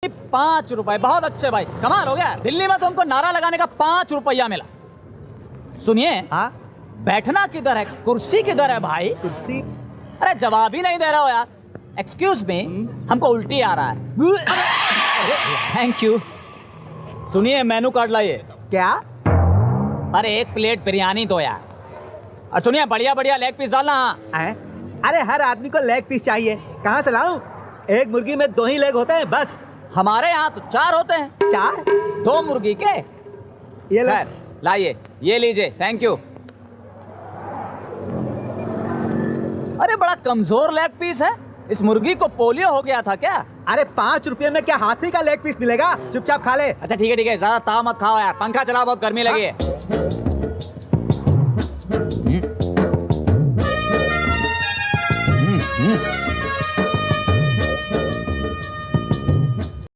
₹5 बहुत अच्छे भाई, कमाल हो गया। दिल्ली में तो हमको नारा लगाने का ₹5 मिला। सुनिए, हाँ बैठना किधर है, कुर्सी किधर है भाई? कुर्सी। अरे जवाब ही नहीं दे रहे हो यार। एक्सक्यूज मी, हमको उल्टी आ रहा है। Thank you. सुनिए, मेनू कार्ड लाइए। क्या? अरे 1 प्लेट बिरयानी दो यार। और सुनिए, बढ़िया बढ़िया लेग पीस डालना। है? अरे हर आदमी को लेग पीस चाहिए, कहाँ से लाऊं? एक मुर्गी में 2 ही लेग होते हैं बस। हमारे यहाँ तो 4 होते हैं। 4? 2 मुर्गी के। ये ले। खैर, लाइए, ये लीजिए, थैंक यू। अरे बड़ा कमजोर लेग पीस है। इस मुर्गी को पोलियो हो गया था क्या? अरे ₹5 में क्या हाथी का लेग पीस मिलेगा? चुपचाप खा ले। अच्छा ठीक है, ज्यादा ताव मत खाओ यार। पंखा चलाओ, बहुत गर्मी लगी है।